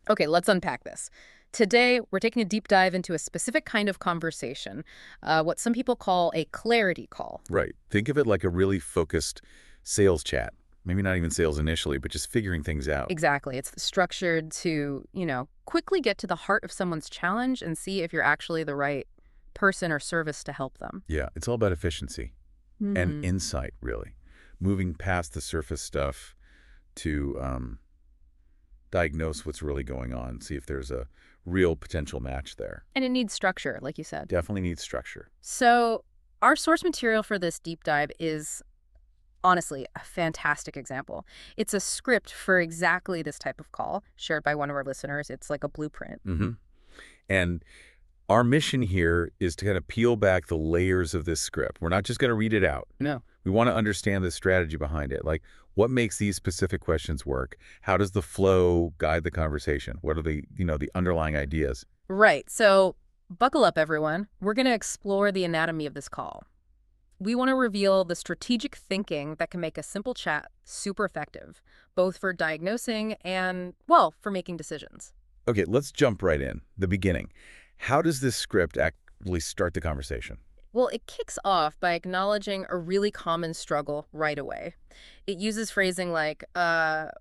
Okay, let's unpack this. Today, we're taking a deep dive into a specific kind of conversation, what some people call a clarity call. Right. Think of it like a really focused sales chat. Maybe not even sales initially, but just figuring things out. Exactly. It's structured to, quickly get to the heart of someone's challenge and see if you're actually the right person or service to help them. Yeah, it's all about efficiency and Hmm. insight, really. Moving past the surface stuff to diagnose what's really going on, see if there's a real potential match there. And it needs structure, like you said. Definitely needs structure. So, our source material for this deep dive is honestly a fantastic example. It's a script for exactly this type of call shared by one of our listeners. It's like a blueprint. hmm And our mission here is to kind of peel back the layers of this script. We're not just going to read it out. No. We want to understand the strategy behind it. Like, what makes these specific questions work? How does the flow guide the conversation? What are the underlying ideas? Right. So, buckle up, everyone. We're going to explore the anatomy of this call. We want to reveal the strategic thinking that can make a simple chat super effective, both for diagnosing and, well, for making decisions. Okay, let's jump right in. The beginning. How does this script actually start the conversation? Well, it kicks off by acknowledging a really common struggle right away. It uses phrasing like,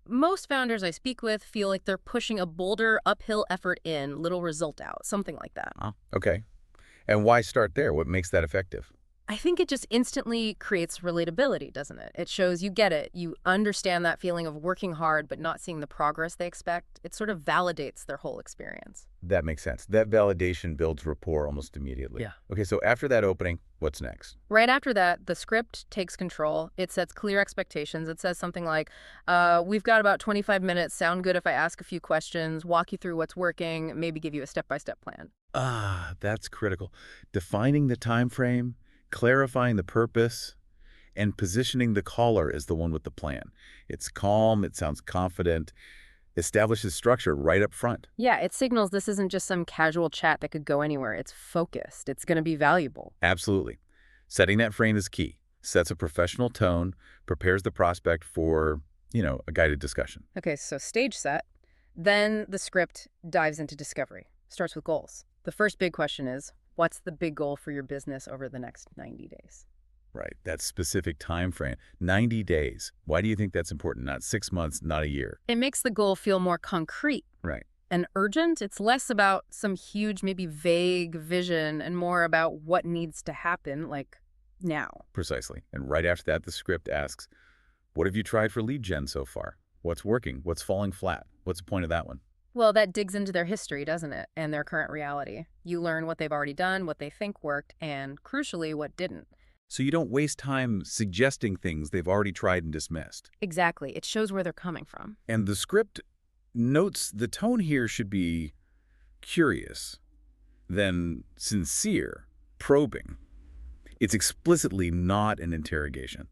most founders I speak with feel like they're pushing a boulder uphill effort in, little result out, something like that. Oh, okay. And why start there? What makes that effective? I think it just instantly creates relatability, doesn't it? It shows you get it. You understand that feeling of working hard but not seeing the progress they expect. It sort of validates their whole experience. That makes sense. That validation builds rapport almost immediately. Yeah. Okay, so after that opening, what's next? Right after that, the script takes control. It sets clear expectations. It says something like, we've got about 25 minutes. Sound good if I ask a few questions, walk you through what's working, maybe give you a step-by-step plan. Ah, that's critical. Defining the time frame, clarifying the purpose, and positioning the caller as the one with the plan. It's calm, it sounds confident, establishes structure right up front. Yeah, it signals this isn't just some casual chat that could go anywhere. It's focused. It's going to be valuable. Absolutely. Setting that frame is key. Sets a professional tone, prepares the prospect for, a guided discussion. Okay, so stage set. Then the script dives into discovery, starts with goals. The first big question is, what's the big goal for your business over the next 90 days? Right, that specific time frame, 90 days. Why do you think that's important? Not 6 months, not a year. It makes the goal feel more concrete Right. and urgent. It's less about some huge, maybe vague vision and more about what needs to happen, like now. Precisely. And right after that, the script asks, what have you tried for lead gen so far? What's working? What's falling flat? What's the point of that one? Well, that digs into their history, doesn't it? And their current reality. You learn what they've already done, what they think worked, and crucially, what didn't. So you don't waste time suggesting things they've already tried and dismissed. Exactly. It shows where they're coming from. And the script notes the tone here should be curious, then sincere, probing. It's explicitly not an interrogation.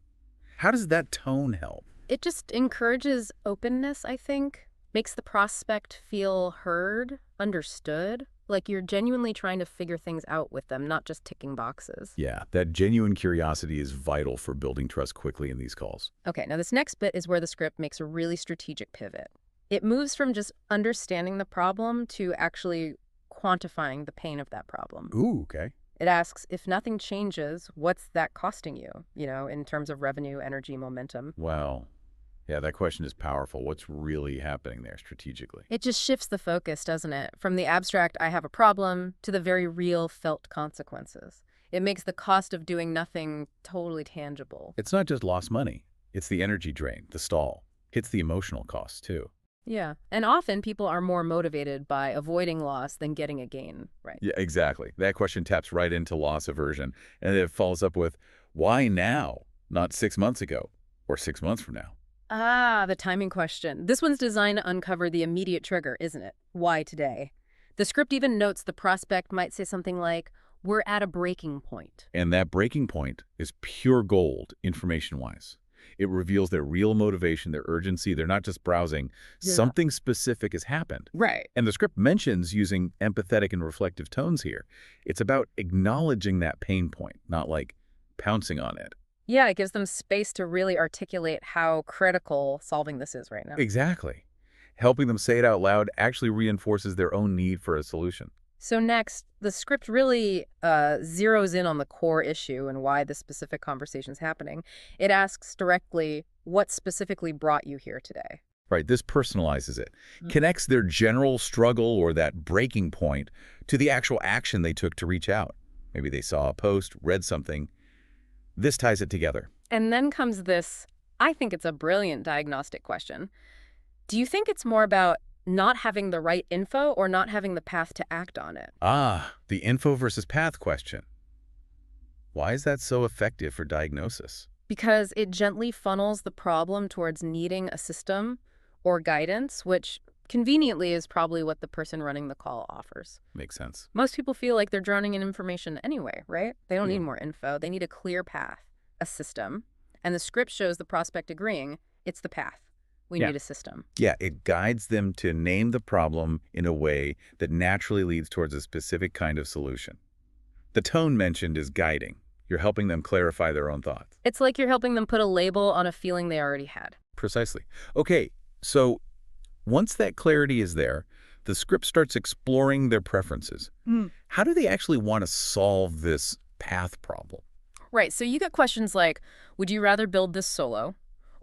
How does that tone help? It just encourages openness, I think. Makes the prospect feel heard, understood, like you're genuinely trying to figure things out with them, not just ticking boxes. Yeah, that genuine curiosity is vital for building trust quickly in these calls. Okay, now this next bit is where the script makes a really strategic pivot. It moves from just understanding the problem to actually quantifying the pain of that problem. Ooh, okay. It asks, if nothing changes, what's that costing you, in terms of revenue, energy, momentum? Well, yeah, that question is powerful. What's really happening there strategically? It just shifts the focus, doesn't it? From the abstract, I have a problem, to the very real felt consequences. It makes the cost of doing nothing totally tangible. It's not just lost money. It's the energy drain, the stall. Hits the emotional costs, too. Yeah. And often people are more motivated by avoiding loss than getting a gain, right? Yeah, exactly. That question taps right into loss aversion. And it follows up with, why now? Not 6 months ago or 6 months from now. Ah, the timing question. This one's designed to uncover the immediate trigger, isn't it? Why today? The script even notes the prospect might say something like, we're at a breaking point. And that breaking point is pure gold, information-wise. It reveals their real motivation, their urgency. They're not just browsing. Yeah. Something specific has happened. Right. And the script mentions using empathetic and reflective tones here. It's about acknowledging that pain point, not like pouncing on it. Yeah, it gives them space to really articulate how critical solving this is right now. Exactly. Helping them say it out loud actually reinforces their own need for a solution. So next, the script really zeroes in on the core issue and why this specific conversation is happening. It asks directly, what specifically brought you here today? Right, this personalizes it, Mm. connects their general struggle or that breaking point to the actual action they took to reach out. Maybe they saw a post, read something. This ties it together. And then comes this, I think it's a brilliant diagnostic question. Do you think it's more about not having the right info or not having the path to act on it? Ah, the info versus path question. Why is that so effective for diagnosis? Because it gently funnels the problem towards needing a system or guidance, which conveniently is probably what the person running the call offers. Makes sense. Most people feel like they're drowning in information anyway, right? They don't Yeah. need more info. They need a clear path, a system. And the script shows the prospect agreeing it's the path. We Yeah. need a system. Yeah, it guides them to name the problem in a way that naturally leads towards a specific kind of solution. The tone mentioned is guiding. You're helping them clarify their own thoughts. It's like you're helping them put a label on a feeling they already had. Precisely. Okay, so once that clarity is there, the script starts exploring their preferences. How do they actually want to solve this path problem? Right, so you get questions like, would you rather build this solo?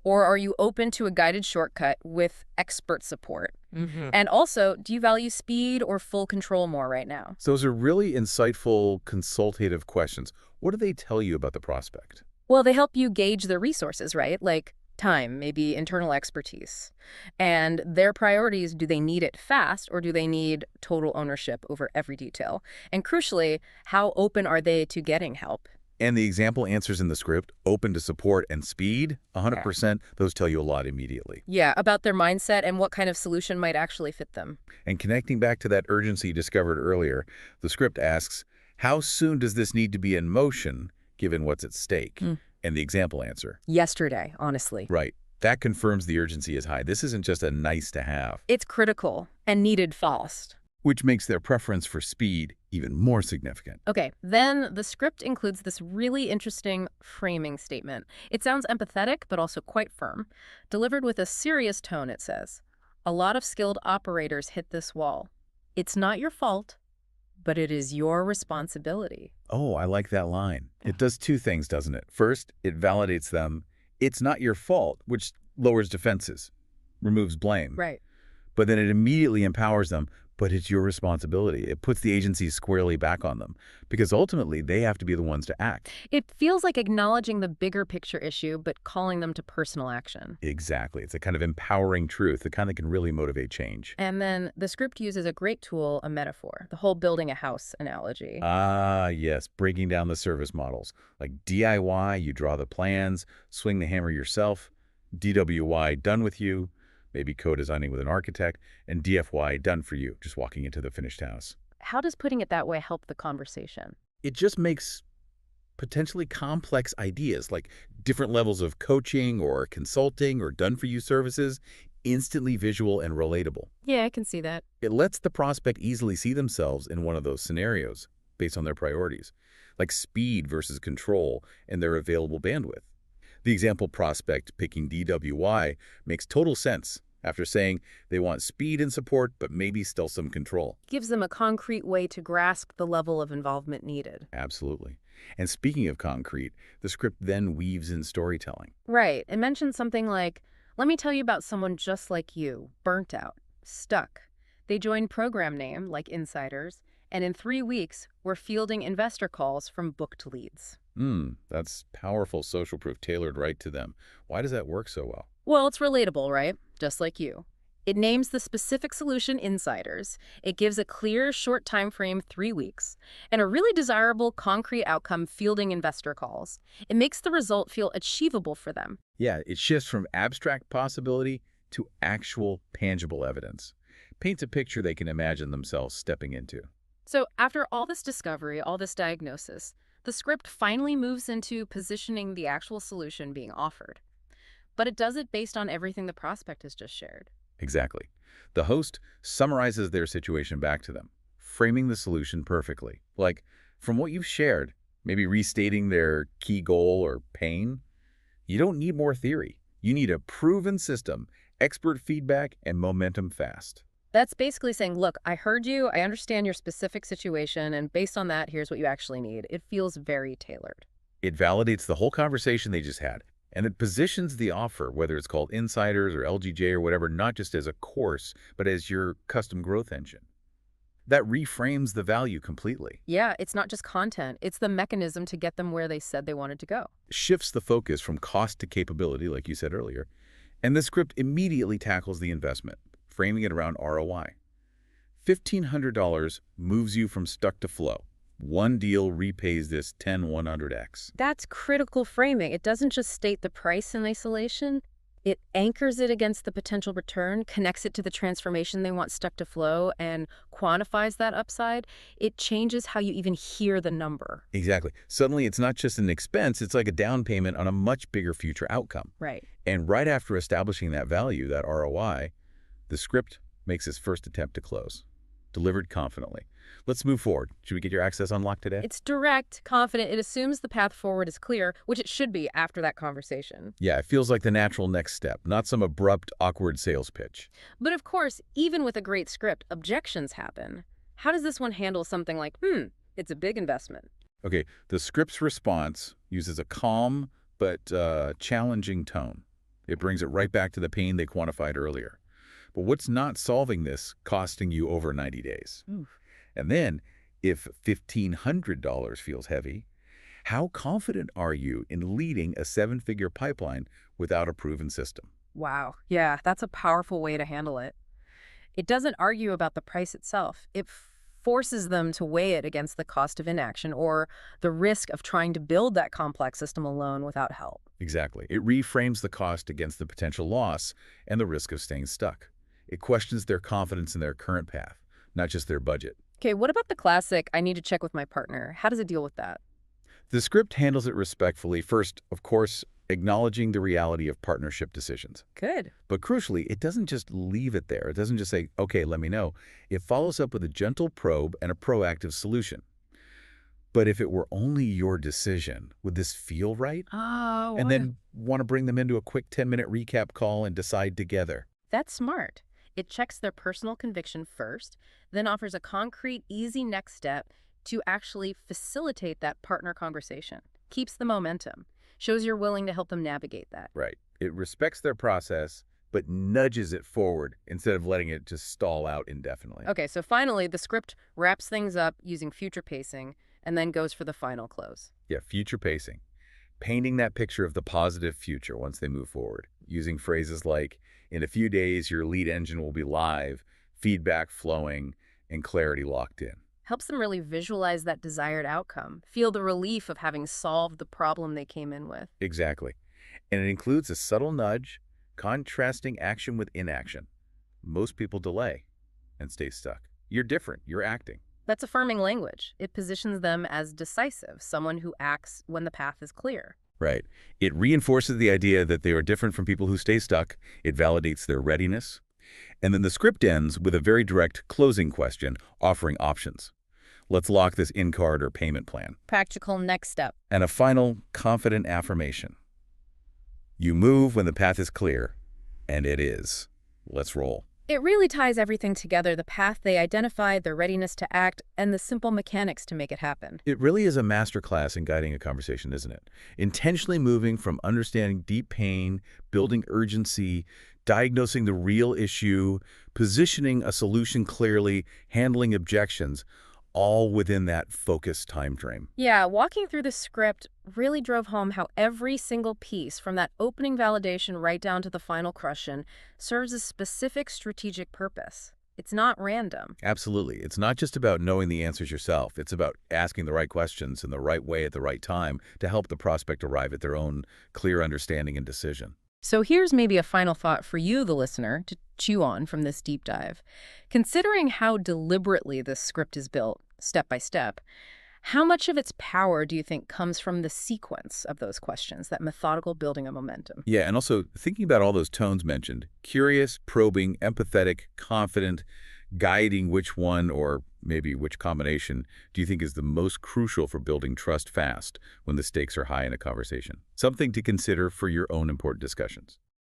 Or are you open to a guided shortcut with expert support? And also, do you value speed or full control more right now? So those are really insightful, consultative questions. What do they tell you about the prospect? Well, they help you gauge their resources, right? Like time, maybe internal expertise. And their priorities, do they need it fast or do they need total ownership over every detail? And crucially, how open are they to getting help? And the example answers in the script, open to support and speed, Yeah. 100%, those tell you a lot immediately. Yeah, about their mindset and what kind of solution might actually fit them. And connecting back to that urgency discovered earlier, the script asks, how soon does this need to be in motion, given what's at stake? Mm. And the example answer, Yesterday, honestly. right, that confirms the urgency is high. This isn't just a nice to have, It's critical and needed fast. which makes their preference for speed even more significant. Okay, then the script includes this really interesting framing statement. It sounds empathetic, but also quite firm. Delivered with a serious tone, it says, a lot of skilled operators hit this wall. It's not your fault, but it is your responsibility. Oh, I like that line. It does two things, doesn't it? First, it validates them. It's not your fault, which lowers defenses, removes blame. Right. But then it immediately empowers them. But it's your responsibility. It puts the agency squarely back on them because ultimately they have to be the ones to act. It feels like acknowledging the bigger picture issue, but calling them to personal action. Exactly. It's a kind of empowering truth, the kind that can really motivate change. And then the script uses a great tool, a metaphor, the whole building a house analogy. Ah, yes, breaking down the service models. Like DIY, you draw the plans, swing the hammer yourself. DWY, done with you. Maybe co-designing with an architect, and DFY, done for you, just walking into the finished house. How does putting it that way help the conversation? It just makes potentially complex ideas like different levels of coaching or consulting or done-for-you services instantly visual and relatable. Yeah, I can see that. It lets the prospect easily see themselves in one of those scenarios based on their priorities, like speed versus control and their available bandwidth. The example prospect picking DWY makes total sense after saying they want speed and support, but maybe still some control. Gives them a concrete way to grasp the level of involvement needed. Absolutely. And speaking of concrete, the script then weaves in storytelling. Right. It mentions something like, let me tell you about someone just like you, burnt out, stuck. They joined program name, like insiders, and in 3 weeks, we're fielding investor calls from booked leads. That's powerful social proof tailored right to them. Why does that work so well? Well, it's relatable, right? Just like you. It names the specific solution insiders. It gives a clear, short time frame, 3 weeks, and a really desirable, concrete outcome fielding investor calls. It makes the result feel achievable for them. Yeah, it shifts from abstract possibility to actual, tangible evidence. Paints a picture they can imagine themselves stepping into. So after all this discovery, all this diagnosis, the script finally moves into positioning the actual solution being offered. But it does it based on everything the prospect has just shared. Exactly. The host summarizes their situation back to them, framing the solution perfectly. Like, from what you've shared, maybe restating their key goal or pain, you don't need more theory. You need a proven system expert feedback, and momentum fast. That's basically saying, look, I heard you, I understand your specific situation, and based on that, here's what you actually need. It feels very tailored. It validates the whole conversation they just had, and it positions the offer, whether it's called Insiders or LGJ or whatever, not just as a course, but as your custom growth engine. That reframes the value completely. Yeah, it's not just content, it's the mechanism to get them where they said they wanted to go. Shifts the focus from cost to capability, like you said earlier, and the script immediately tackles the investment, framing it around ROI. $1,500 moves you from stuck to flow. One deal repays this 100x. That's critical framing. It doesn't just state the price in isolation. It anchors it against the potential return, connects it to the transformation they want stuck to flow, and quantifies that upside. It changes how you even hear the number. Exactly. Suddenly, it's not just an expense, it's like a down payment on a much bigger future outcome. Right. And right after establishing that value, that ROI, the script makes its first attempt to close, delivered confidently. Let's move forward. Should we get your access unlocked today? It's direct, confident. It assumes the path forward is clear, which it should be after that conversation. Yeah, it feels like the natural next step, not some abrupt, awkward sales pitch. But of course, even with a great script, objections happen. How does this one handle something like, it's a big investment? Okay, the script's response uses a calm but challenging tone. It brings it right back to the pain they quantified earlier. But what's not solving this, costing you over 90 days? Oof. And then, if $1,500 feels heavy, how confident are you in leading a seven-figure pipeline without a proven system? Wow. Yeah, that's a powerful way to handle it. It doesn't argue about the price itself. It forces them to weigh it against the cost of inaction or the risk of trying to build that complex system alone without help. Exactly. It reframes the cost against the potential loss and the risk of staying stuck. It questions their confidence in their current path, not just their budget. Okay, what about the classic, I need to check with my partner? How does it deal with that? The script handles it respectfully, first, of course, acknowledging the reality of partnership decisions. Good. But crucially, it doesn't just leave it there. It doesn't just say, okay, let me know. It follows up with a gentle probe and a proactive solution. But if it were only your decision, would this feel right? Oh, And then want to bring them into a quick 10-minute recap call and decide together. that's smart. It checks their personal conviction first, then offers a concrete, easy next step to actually facilitate that partner conversation. Keeps the momentum. Shows you're willing to help them navigate that. Right. It respects their process, but nudges it forward instead of letting it just stall out indefinitely. Okay, so finally, the script wraps things up using future pacing and then goes for the final close. Yeah, future pacing. Painting that picture of the positive future once they move forward, using phrases like, in a few days, your lead engine will be live, feedback flowing, and clarity locked in. Helps them really visualize that desired outcome, feel the relief of having solved the problem they came in with. Exactly. And it includes a subtle nudge, contrasting action with inaction. Most people delay and stay stuck. You're different. You're acting. That's affirming language. It positions them as decisive, someone who acts when the path is clear. Right. It reinforces the idea that they are different from people who stay stuck. It validates their readiness. And then the script ends with a very direct closing question, offering options. Let's lock this in-card or payment plan. Practical next step. And a final, confident affirmation. You move when the path is clear, and it is. Let's roll. It really ties everything together, the path they identified, their readiness to act, and the simple mechanics to make it happen. It really is a masterclass in guiding a conversation, isn't it? Intentionally moving from understanding deep pain, building urgency, diagnosing the real issue, positioning a solution clearly, handling objections, all within that focused time frame. Yeah, walking through the script really drove home how every single piece, from that opening validation right down to the final crushing, serves a specific strategic purpose. It's not random. Absolutely. It's not just about knowing the answers yourself. It's about asking the right questions in the right way at the right time to help the prospect arrive at their own clear understanding and decision. So here's maybe a final thought for you, the listener, to chew on from this deep dive. Considering how deliberately this script is built, step by step, how much of its power do you think comes from the sequence of those questions, that methodical building of momentum? Yeah, and also thinking about all those tones mentioned, curious, probing, empathetic, confident, guiding, which one or maybe which combination do you think is the most crucial for building trust fast when the stakes are high in a conversation? Something to consider for your own important discussions.